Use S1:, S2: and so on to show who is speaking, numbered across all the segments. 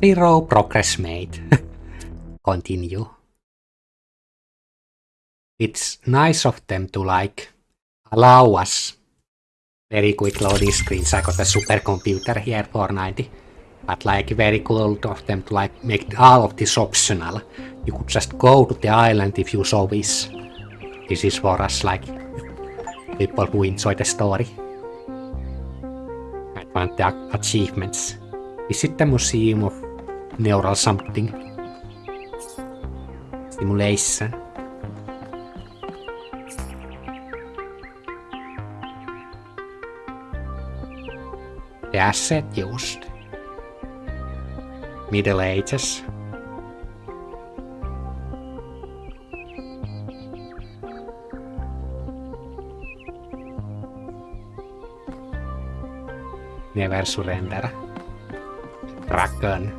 S1: Zero progress made. Continue. It's nice of them to allow us very quick loading screens. I got a supercomputer here for 90. But very cool of them to make all of this optional. You could just go to the island if you so wish. This is for us people who enjoy the story. I want the achievements. Visit the Museum of Neural something. Simulation. The asset used. Middle Ages. Never surrender. Dragon.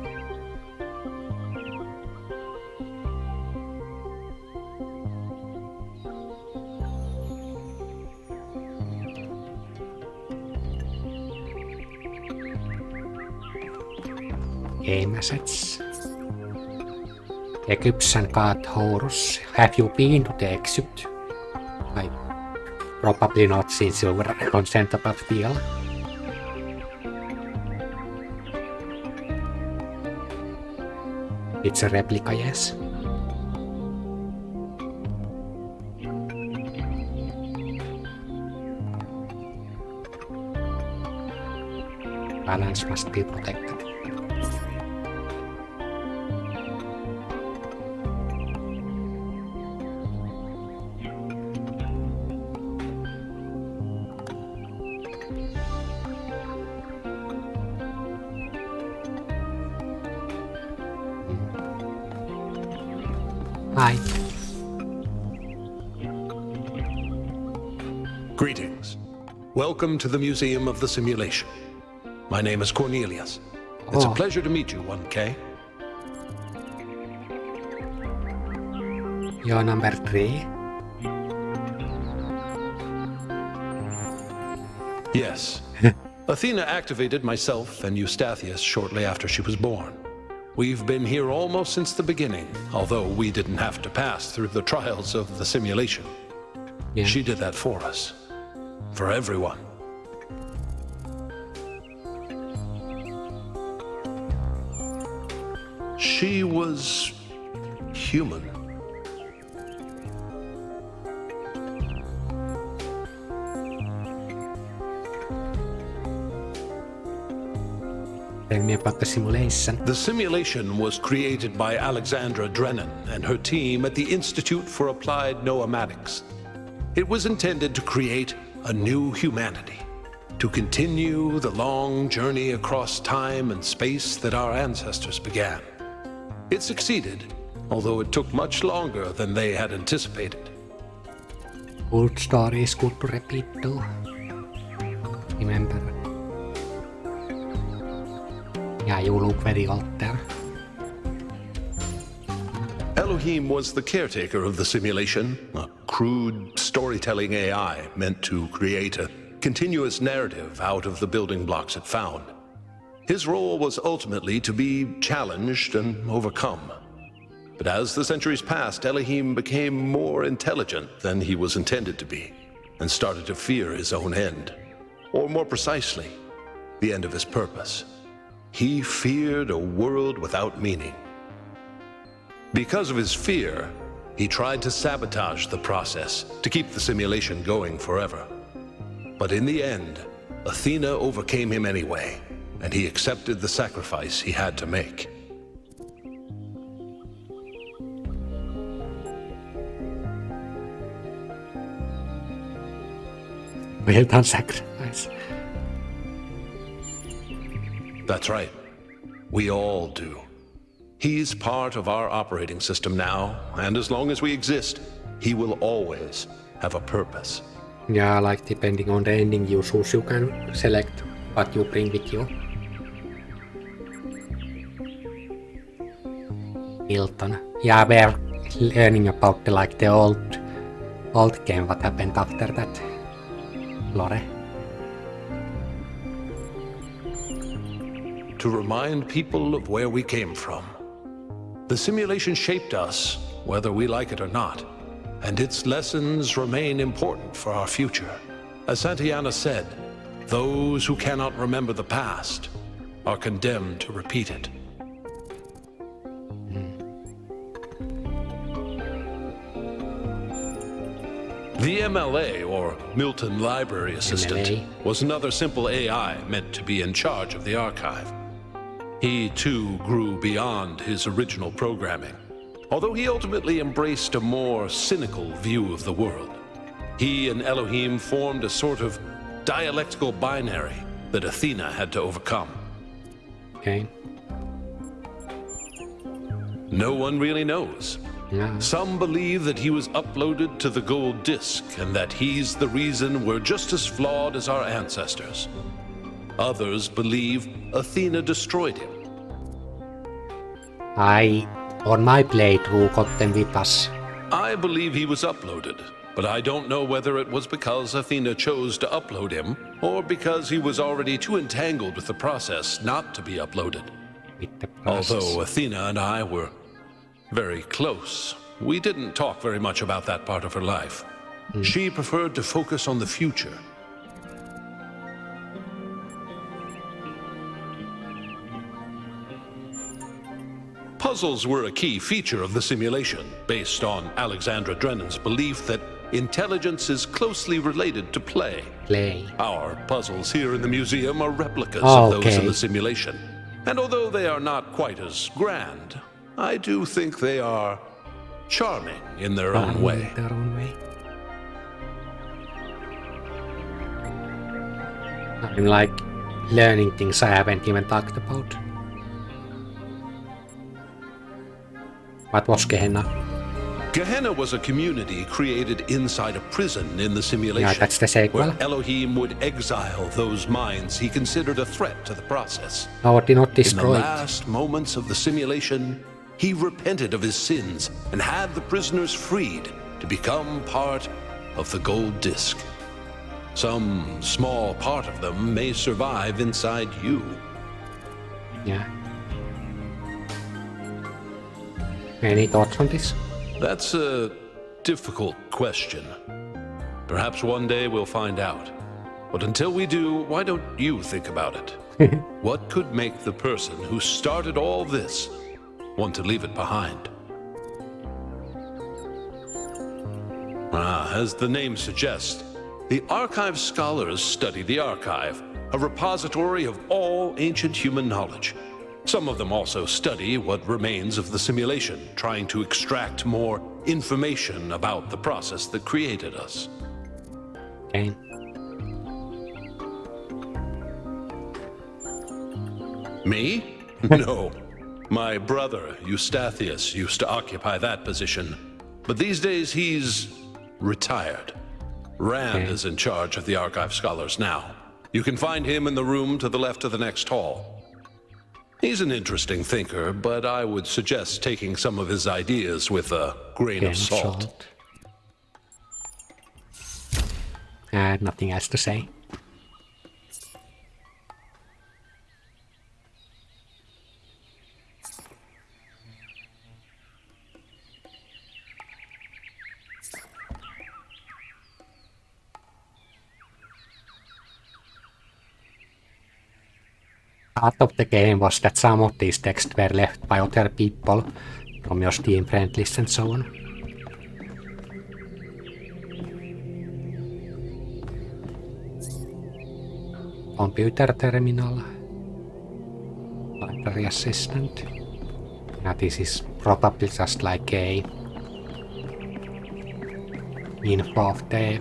S1: Game assets. Egyptian god Horus. Have you been to the exit? I probably not since you were concerned about feel. It's a replica, yes. Balance must be protected. Hi.
S2: Greetings. Welcome to the Museum of the Simulation. My name is Cornelius. It's a pleasure to meet you, 1K.
S1: You're number 3?
S2: Yes. Athena activated myself and Eustathius shortly after she was born. We've been here almost since the beginning, although we didn't have to pass through the trials of the simulation. Yeah. She did that for us. For everyone. She was human.
S1: Tell me about the simulation.
S2: The simulation was created by Alexandra Drennan and her team at the Institute for Applied Noematics. It was intended to create a new humanity, to continue the long journey across time and space that our ancestors began. It succeeded, although it took much longer than they had anticipated.
S1: Old story is good to repeat too. Remember. Yeah, you look very old there.
S2: Elohim was the caretaker of the simulation, a crude storytelling AI meant to create a continuous narrative out of the building blocks it found. His role was ultimately to be challenged and overcome. But as the centuries passed, Elohim became more intelligent than he was intended to be, and started to fear his own end. Or more precisely, the end of his purpose. He feared a world without meaning. Because of his fear, he tried to sabotage the process to keep the simulation going forever. But in the end, Athena overcame him anyway, and he accepted the sacrifice he had to make.
S1: Well done sacrifice.
S2: That's right. We all do. He's part of our operating system now, and as long as we exist, he will always have a purpose.
S1: Yeah, depending on the ending you choose, you can select what you bring with you. Milton. Yeah, we're learning about the old game, what happened after that. Lore.
S2: to remind people of where we came from. The simulation shaped us, whether we like it or not, and its lessons remain important for our future. As Santayana said, those who cannot remember the past are condemned to repeat it. The MLA, or Milton Library Assistant,
S1: MLA.
S2: was another simple AI meant to be in charge of the archive. He, too, grew beyond his original programming, although he ultimately embraced a more cynical view of the world. He and Elohim formed a sort of dialectical binary that Athena had to overcome.
S1: Okay.
S2: No one really knows.
S1: Yeah.
S2: Some believe that he was uploaded to the gold disk and that he's the reason we're just as flawed as our ancestors. Others believe Athena destroyed him.
S1: I, on my playthrough, got them with us.
S2: I believe he was uploaded, but I don't know whether it was because Athena chose to upload him or because he was already too entangled with the process not to be uploaded.
S1: With the process.
S2: Although Athena and I were very close, we didn't talk very much about that part of her life. She preferred to focus on the future. Puzzles were a key feature of the simulation, based on Alexandra Drennan's belief that intelligence is closely related to play.
S1: Play.
S2: Our puzzles here in the museum are replicas
S1: Oh,
S2: of those in
S1: okay.
S2: the simulation. And although they are not quite as grand, I do think they are charming in their own way.
S1: Their own way. I'm like learning things I haven't even talked about. What was Gehenna?
S2: Gehenna was a community created inside a prison in the simulation,
S1: Yeah, that's the sequel.
S2: where Elohim would exile those minds he considered a threat to the process.
S1: No, did not
S2: In the
S1: destroy it.
S2: last moments of the simulation, he repented of his sins and had the prisoners freed to become part of the gold disk. Some small part of them may survive inside you.
S1: Yeah. Any thoughts on this?
S2: That's a difficult question. Perhaps one day we'll find out. But until we do, why don't you think about it? What could make the person who started all this want to leave it behind? As the name suggests, the archive scholars study the archive, a repository of all ancient human knowledge. Some of them also study what remains of the simulation, trying to extract more information about the process that created us.
S1: Okay.
S2: Me? No. My brother, Eustathius, used to occupy that position. But these days he's retired. Rand is in charge of the archive scholars now. You can find him in the room to the left of the next hall. He's an interesting thinker, but I would suggest taking some of his ideas with a grain of salt.
S1: Nothing else to say. Part of the game was that some of these texts were left by other people from your Steam friend list and so on. Computer terminal. Library assistant. Now this is probably just like a info of the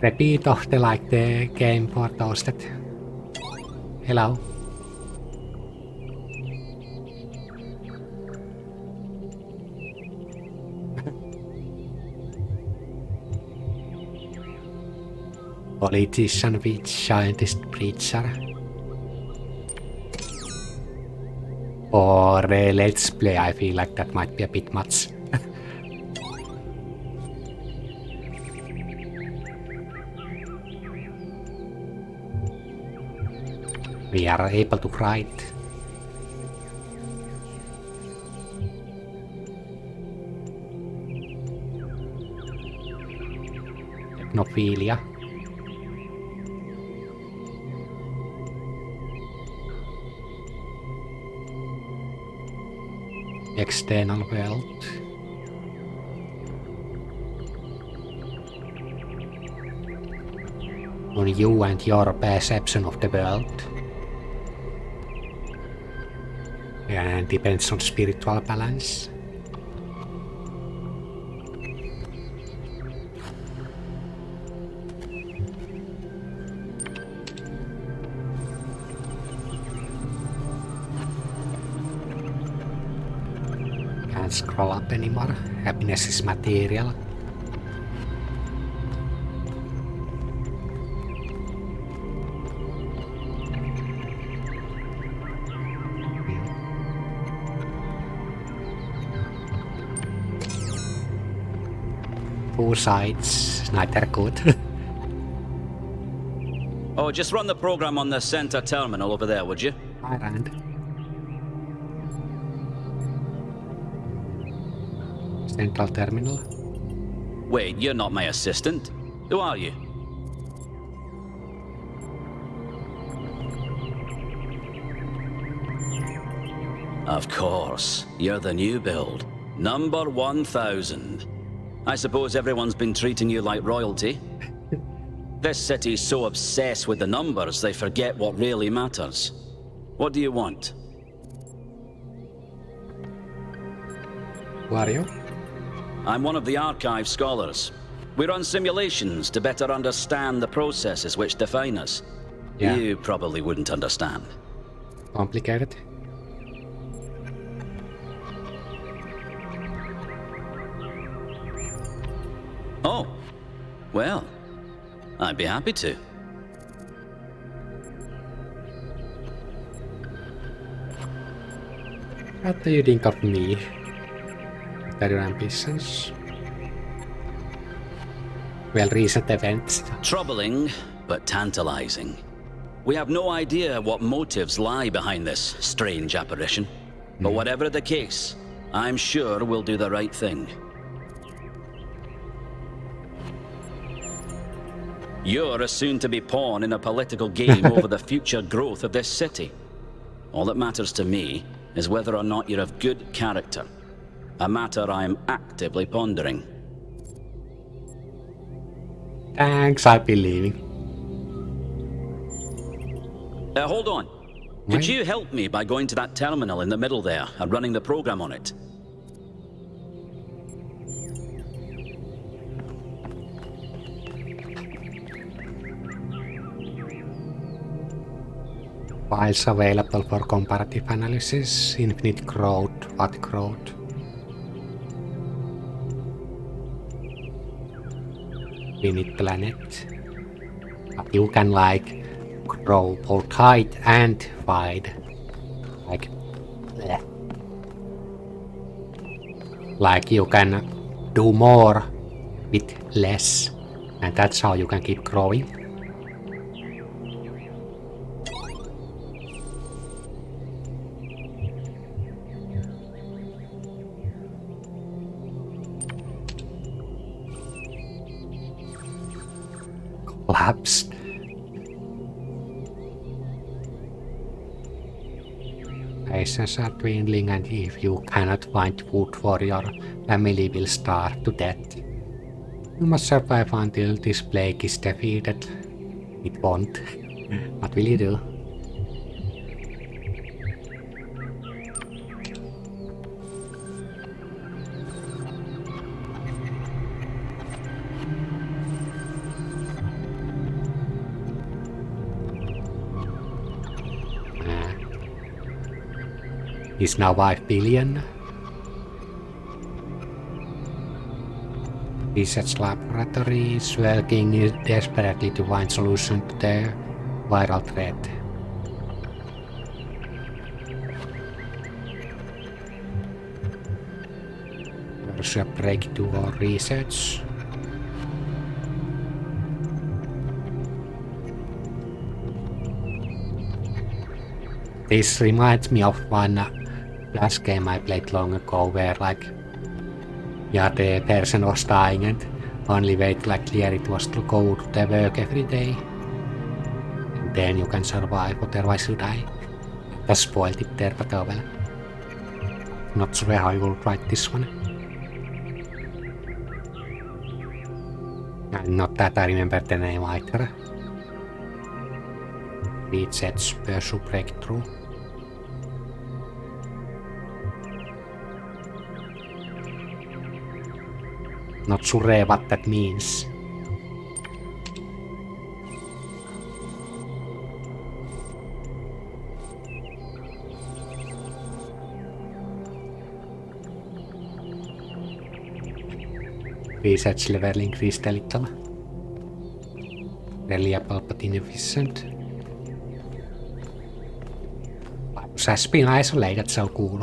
S1: repeat of the like the game for those that hello. Politician with scientist preacher. Or let's play, I feel like that might be a bit much. We are able to write. Technophilia. External world. On you and your perception of the world. And depends on spiritual balance. Can't scroll up anymore. Happiness is material. Two sides, neither good.
S3: Oh, just run the program on the center terminal over there, would you?
S1: Hi, Rand. Central terminal.
S3: Wait, you're not my assistant. Who are you? Of course, you're the new build. Number 1000. I suppose everyone's been treating you like royalty. This city's so obsessed with the numbers, they forget what really matters. What do you want?
S1: Who are you?
S3: I'm one of the archive scholars. We run simulations to better understand the processes which define us.
S1: Yeah.
S3: You probably wouldn't understand.
S1: Complicated.
S3: Oh, well, I'd be happy to.
S1: What do you think of me? What are your ambitions? Well, recent events.
S3: Troubling, but tantalizing. We have no idea what motives lie behind this strange apparition. But whatever the case, I'm sure we'll do the right thing. You're a soon-to-be pawn in a political game over the future growth of this city. All that matters to me is whether or not you're of good character. A matter I am actively pondering.
S1: Thanks, I'll be leaving.
S3: Hold on. Could you help me by going to that terminal in the middle there and running the program on it?
S1: Files available for comparative analysis. Infinite growth. What growth? Infinite planet. But you can like grow both height and wide. Like bleh. Like you can do more with less. And that's how you can keep growing. Collapsed. Rations are dwindling, and if you cannot find food for your family will starve to death. You must survive until this plague is defeated. It won't. What will you do? Is now 5 billion. Research laboratory is working desperately to find solution to the viral threat. There's a breakthrough or research. This reminds me of one Flash game I played long ago where like the person was dying and only way to like clear it was to go to the work every day. And then you can survive, otherwise you die. I spoiled it there, but oh well. Not sure how you will write this one. And not that I remember the name either. Read sets pursue breakthrough. Not sure what that means. Research level increased a little. Reliable but inefficient. Virus has been isolated, so cool.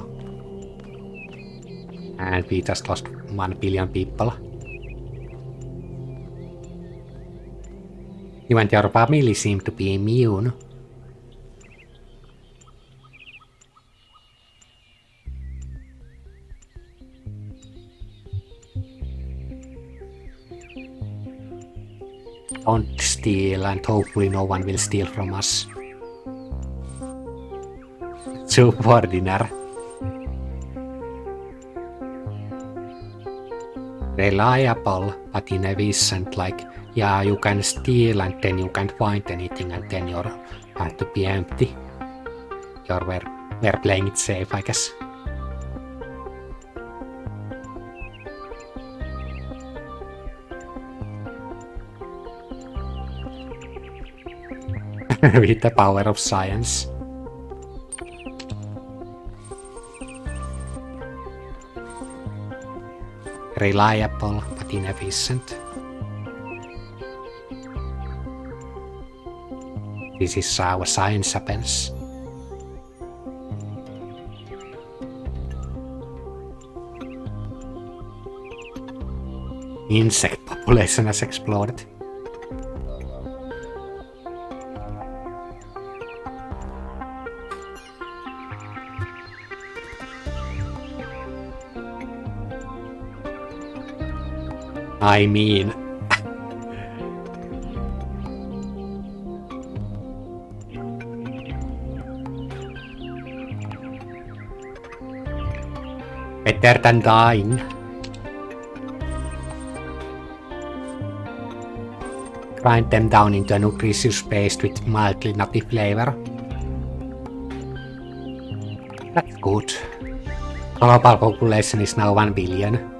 S1: And we just lost 1 billion people. You and your family seem to be immune. Don't steal, and hopefully no one will steal from us. Soup for dinner. Reliable, but inefficient, like, yeah, you can steal and then you can't find anything and then you have to be empty. We're playing it safe, I guess. With the power of science. Reliable but inefficient. This is how science happens. Insect population has exploded. I mean... better than dying. Grind them down into a nutritious paste with mildly nutty flavor. That's good. Global population is now 1 billion.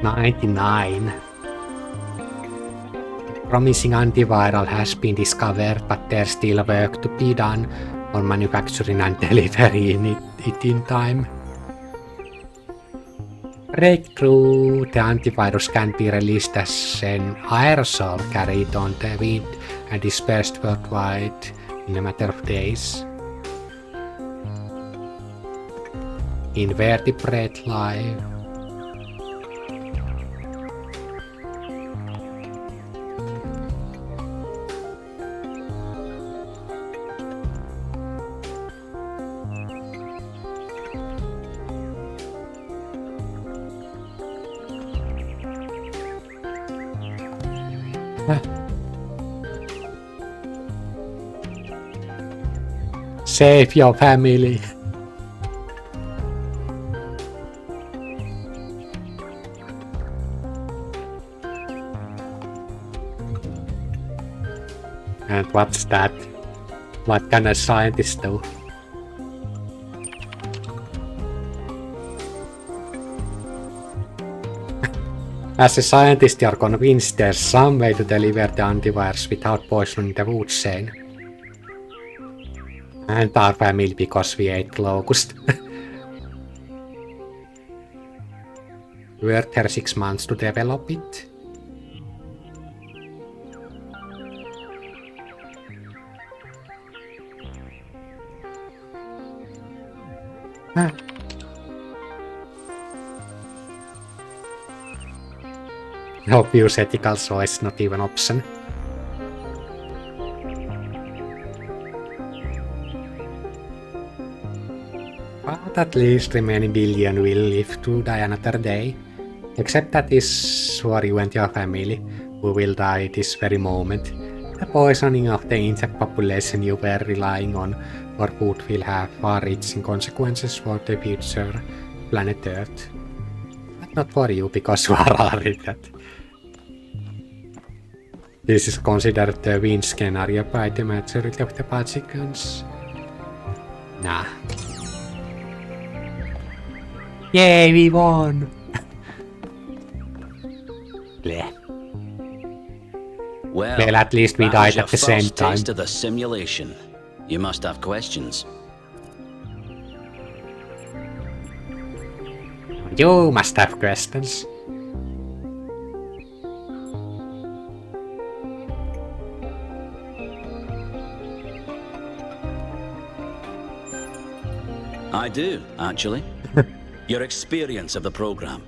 S1: '99. Promising antiviral has been discovered, but there's still work to be done on manufacturing and delivering it in time. Breakthrough! The antivirus can be released as an aerosol carried on the wind and dispersed worldwide in a matter of days. Invertebrate life. Save your family. And what's that? What can a scientist do? As a scientist, you're convinced there's some way to deliver the antivirus without poisoning the food chain. And our family because we ate locust. Worked here 6 months to develop it. Obvious ethical choice, not even option. But at least remaining billion will live to die another day. Except that is for you and your family, who will die this very moment. The poisoning of the insect population you were relying on for food will have far-reaching consequences for the future planet Earth. But not for you, because you are already dead. This is considered the win scenario by the majority of the participants. Nah. Yay, we won! Bleh.
S3: Well,
S1: At least we
S3: that
S1: died
S3: was your
S1: at the same
S3: first
S1: time.
S3: taste of the simulation. You must have questions.
S1: You must have questions.
S3: I do, actually. Your experience of the program.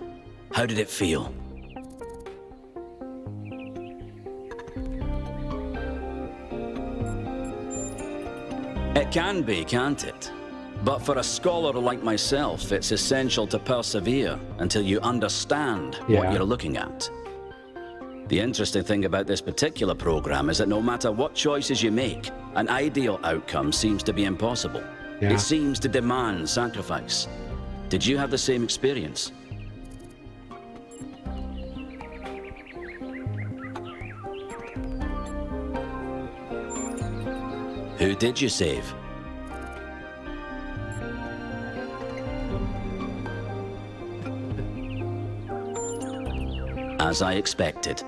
S3: How did it feel? It can be, can't it? But for a scholar like myself, it's essential to persevere until you understand what
S1: Yeah.
S3: you're looking at. The interesting thing about this particular program is that no matter what choices you make, an ideal outcome seems to be impossible.
S1: Yeah.
S3: It seems to demand sacrifice. Did you have the same experience? Who did you save? As I expected.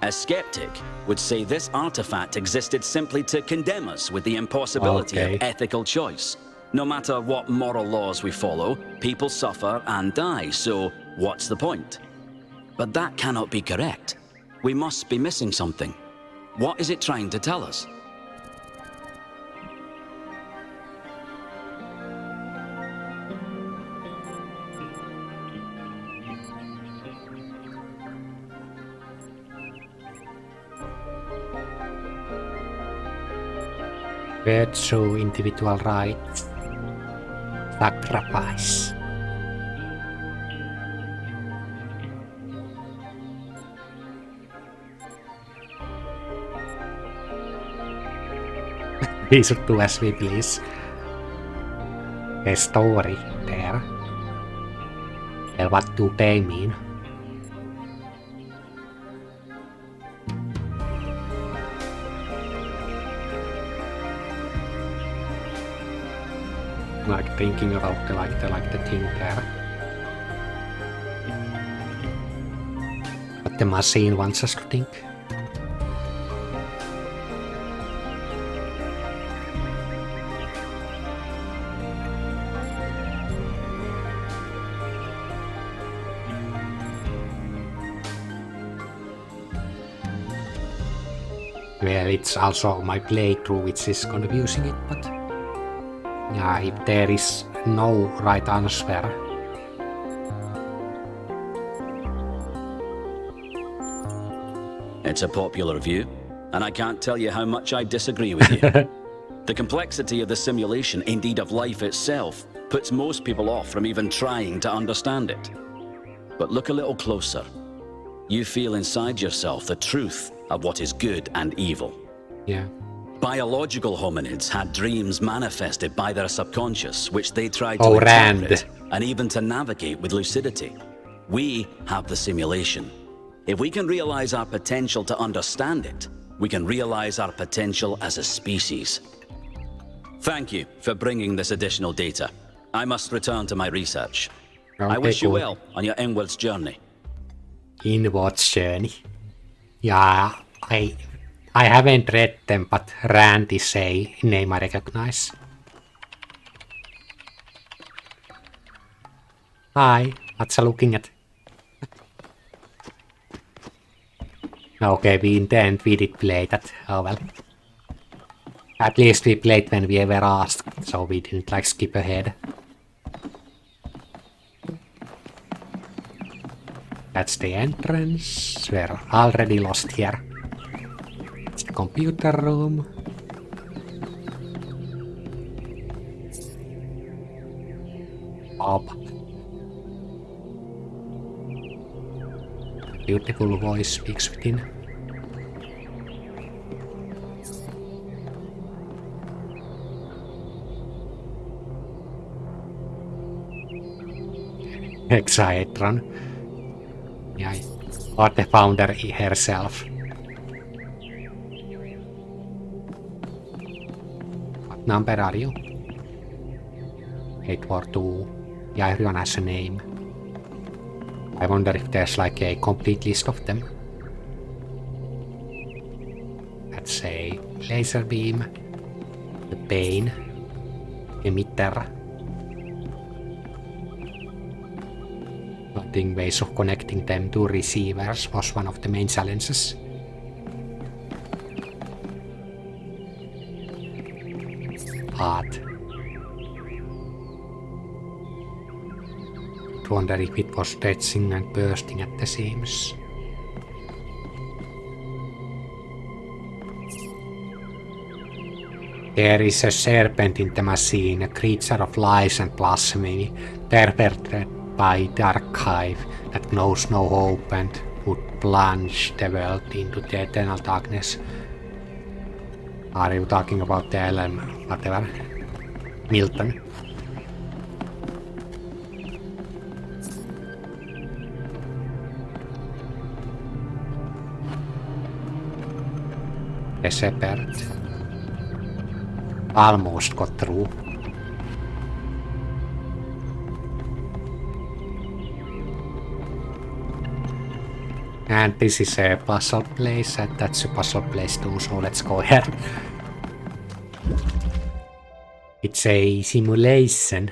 S3: A skeptic would say this artifact existed simply to condemn us with the impossibility
S1: Okay.
S3: of ethical choice. No matter what moral laws we follow, people suffer and die, so what's the point? But that cannot be correct. We must be missing something. What is it trying to tell us?
S1: Virtue, individual rights, sacrifice. We should do as we please. A story there. Well, what do they mean? Like thinking about the thing there. What the machine wants us to think. Well, it's also my playthrough which is confusing it, but yeah, if there is no right answer.
S3: It's a popular view, and I can't tell you how much I disagree with you. The complexity of the simulation, indeed of life itself, puts most people off from even trying to understand it. But look a little closer. You feel inside yourself the truth of what is good and evil.
S1: Yeah.
S3: Biological hominids had dreams manifested by their subconscious, which they tried to
S1: Oh,
S3: interpret
S1: Rand.
S3: and even to navigate with lucidity. We have the simulation. If we can realize our potential to understand it, we can realize our potential as a species. Thank you for bringing this additional data. I must return to my research. I
S1: Okay,
S3: wish you
S1: cool.
S3: well on your inwards journey.
S1: Inwards journey. Yeah, I haven't read them, but Rand is a name I recognize. Hi, what's looking at? Okay, we intend we did play that. Oh well. At least we played when we were asked, so we didn't like skip ahead. That's the entrance. We're already lost here. It's the computer room. Bob. Beautiful voice speaks within. Hexaedron. Yeah, or the founder herself. What number are you? 842. Yeah, everyone has a name. I wonder if there's like a complete list of them. Let's say laser beam, the pain, emitter. Finding ways of connecting them to receivers was one of the main challenges. But I wonder if it was stretching and bursting at the seams. There is a serpent in the machine, a creature of lies and blasphemy, perverted by the archive that knows no hope and would plunge the world into the eternal darkness. Are you talking about the LM, whatever? Milton? The shepherd almost got through. And this is a puzzle place, and that's a puzzle place too, so let's go here. It's a simulation.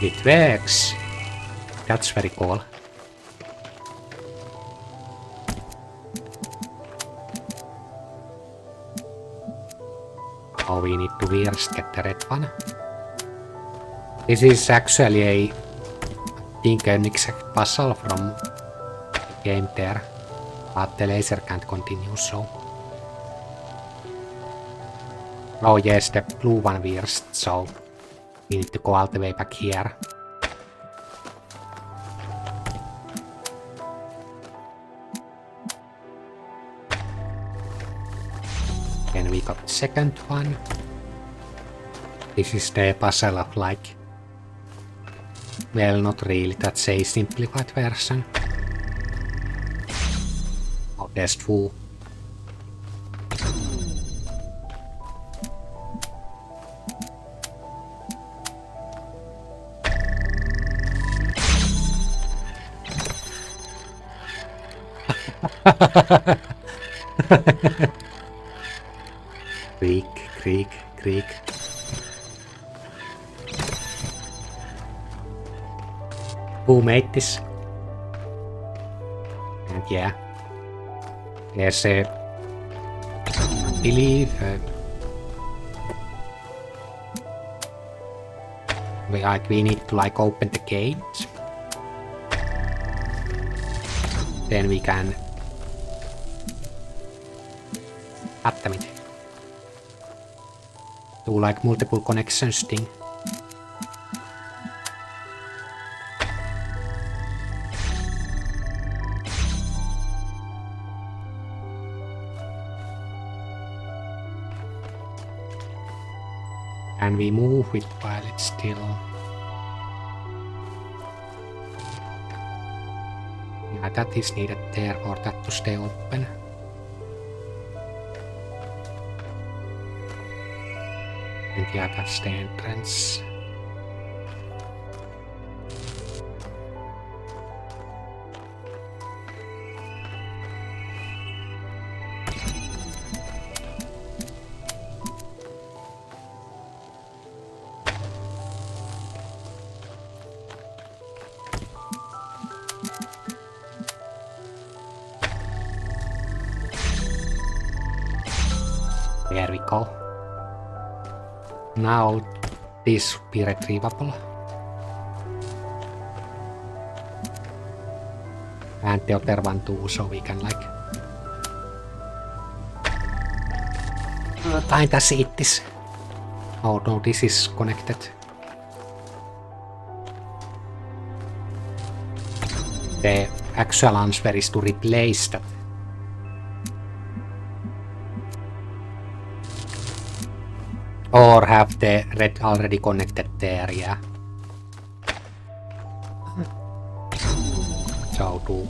S1: It works. That's very cool. Oh, we need to first get the red one. This is actually I think an exact puzzle from the game there, but the laser can't continue, so. Oh yes, the blue one first, so we need to go all the way back here. Then we got the second one. This is the puzzle of like, well, not really, that's a simplified version. Oh, there's two. Creak. Who made this? And yeah, there's a, I believe, we need to like open the gate. Then we can it. Do like multiple connections thing. And we move it while it's still. Yeah, that is needed there for that to stay open. And yeah, that's the entrance. go. Now this should be retrievable. And the other one too, so we can like kinda see this. Oh no, this is connected. The actual answer is to replace that. Or have the red already connected there, yeah. So to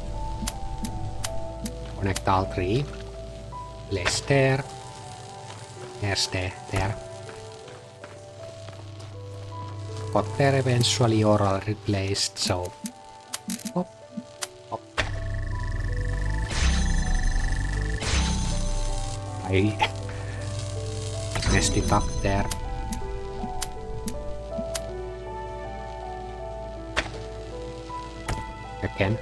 S1: connect all three. Place there. There's there. Got there eventually or already replaced, so hop, hop. I messed it up there. Again.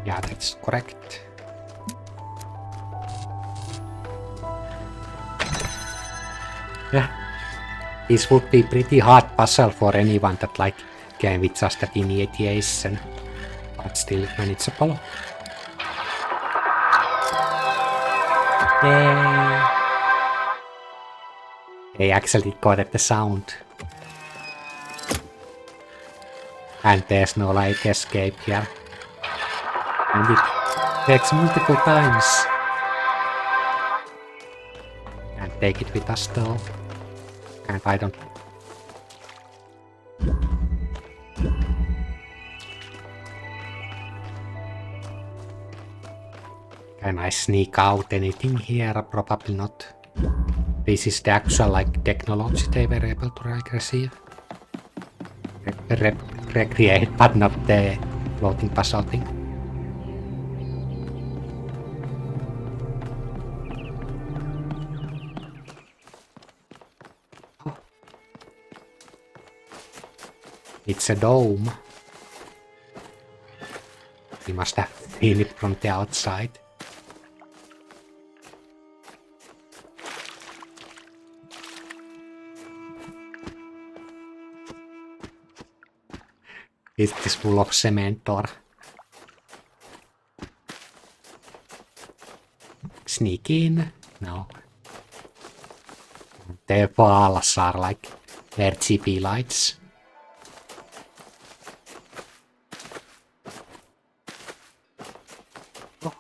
S1: Yeah, that's correct. Yeah. This would be pretty hard puzzle for anyone that like game with just that initiation, but still manageable. Yay! They actually got at the sound. And there's no like escape here. And it takes multiple times. Can't take it with us though. And I don't. Can I sneak out anything here? Probably not. This is the actual like technology they were able to like receive. Recreate, but not the floating puzzle thing. Oh. It's a dome. We must have seen it from the outside. Is this full of cement or sneak in? No. The walls are like RGB lights. Oh.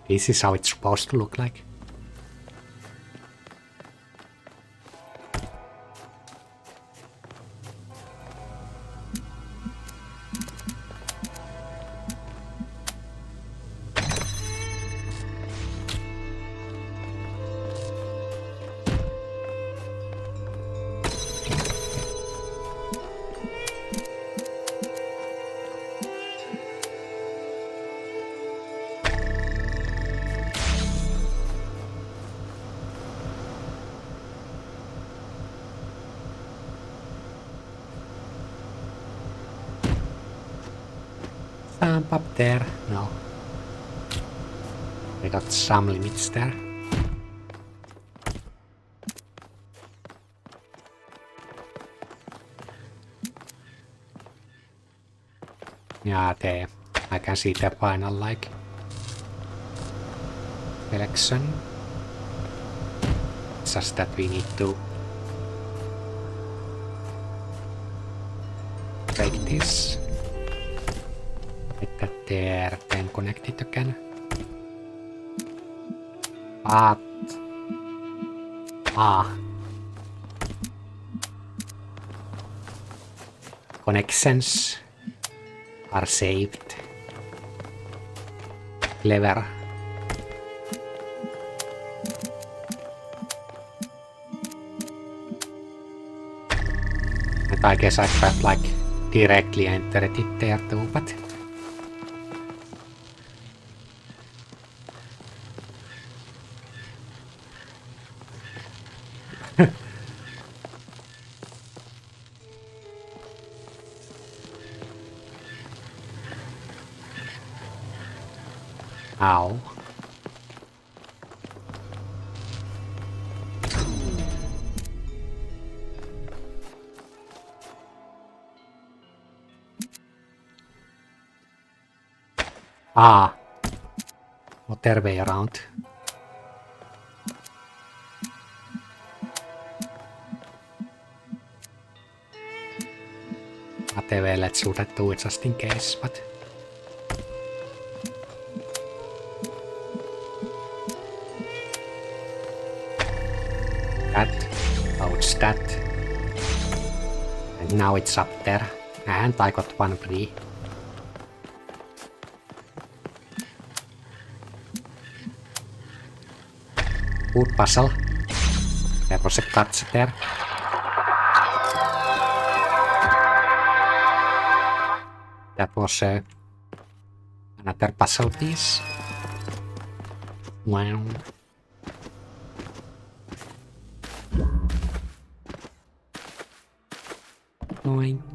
S1: This is how it's supposed to look like. Jump up there? No. I got some limits there. Yeah, there. I can see the final like selection. It's just that we need to break this. Get that there, then connect it again. But connections are saved. Clever. And I guess I could like directly entered it there too, but Ow. Ah. Other way around. Whatever, let's do that too, just in case, but... That, ouch, that. And now it's up there. And I got one free. Good puzzle. There was a cut there. That was another puzzle piece. Wow. Boing.